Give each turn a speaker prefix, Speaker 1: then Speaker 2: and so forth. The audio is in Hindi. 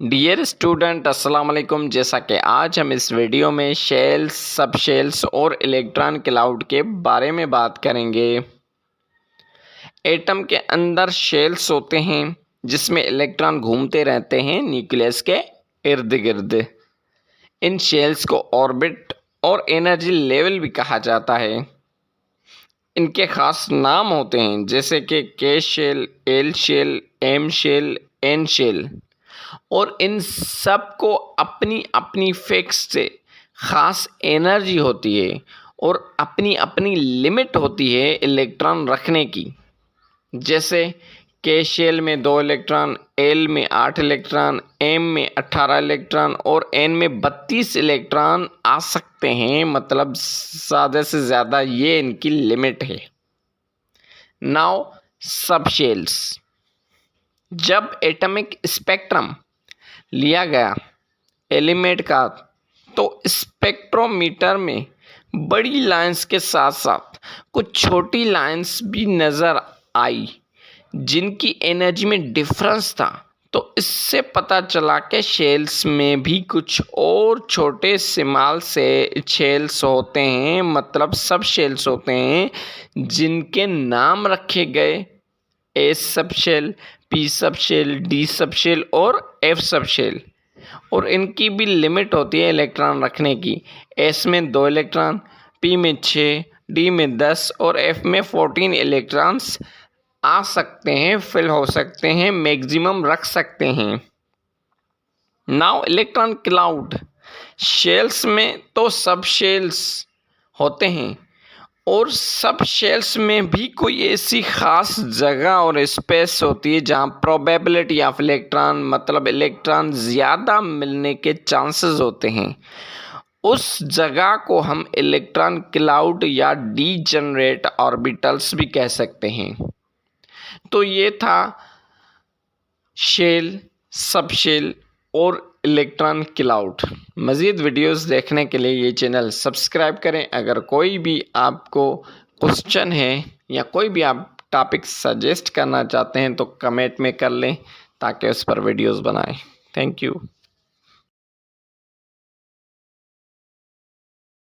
Speaker 1: डियर स्टूडेंट अस्सलाम वालेकुम। जैसा कि आज हम इस वीडियो में शेल्स, सब शेल्स और इलेक्ट्रॉन क्लाउड के बारे में बात करेंगे। एटम के अंदर शेल्स होते हैं जिसमें इलेक्ट्रॉन घूमते रहते हैं न्यूक्लियस के इर्द गिर्द। इन शेल्स को ऑर्बिट और एनर्जी लेवल भी कहा जाता है। इनके खास नाम होते हैं जैसे कि K shell, L shell, M shell, N shell, और इन सब को अपनी अपनी फिक्स से ख़ास एनर्जी होती है और अपनी अपनी लिमिट होती है इलेक्ट्रॉन रखने की। जैसे के शेल में 2 इलेक्ट्रॉन, एल में 8 इलेक्ट्रॉन, एम में 18 इलेक्ट्रॉन और एन में 32 इलेक्ट्रॉन आ सकते हैं। मतलब ज़्यादा से ज़्यादा ये इनकी लिमिट है। नाउ सब शेल्स। जब एटॉमिक स्पेक्ट्रम लिया गया एलिमेंट का, तो स्पेक्ट्रोमीटर में बड़ी लाइंस के साथ साथ कुछ छोटी लाइंस भी नज़र आई जिनकी एनर्जी में डिफरेंस था। तो इससे पता चला कि शेल्स में भी कुछ और छोटे स्मॉल से शेल्स होते हैं, मतलब सब शेल्स होते हैं जिनके नाम रखे गए S sub shell, P sub shell, D sub shell और एफ सब शेल। और इनकी भी लिमिट होती है इलेक्ट्रॉन रखने की। एस में 2 इलेक्ट्रॉन, पी में 6, डी में 10 और एफ में 14 इलेक्ट्रॉन्स आ सकते हैं, फिल हो सकते हैं, मैक्सिमम रख सकते हैं। Now electron cloud. शेल्स में तो सब शेल्स होते हैं और सब शेल्स में भी कोई ऐसी ख़ास जगह और स्पेस होती है जहाँ प्रोबेबिलिटी ऑफ इलेक्ट्रॉन, मतलब इलेक्ट्रॉन ज़्यादा मिलने के चांसेस होते हैं। उस जगह को हम इलेक्ट्रॉन क्लाउड या डीजनरेट ऑर्बिटल्स भी कह सकते हैं। तो ये था शेल, सब शेल और इलेक्ट्रॉन क्लाउड। मज़ीद वीडियोस देखने के लिए ये चैनल सब्सक्राइब करें। अगर कोई भी आपको क्वेश्चन है या कोई भी आप टॉपिक सजेस्ट करना चाहते हैं तो कमेंट में कर लें ताकि उस पर वीडियोस बनाएं। Thank you.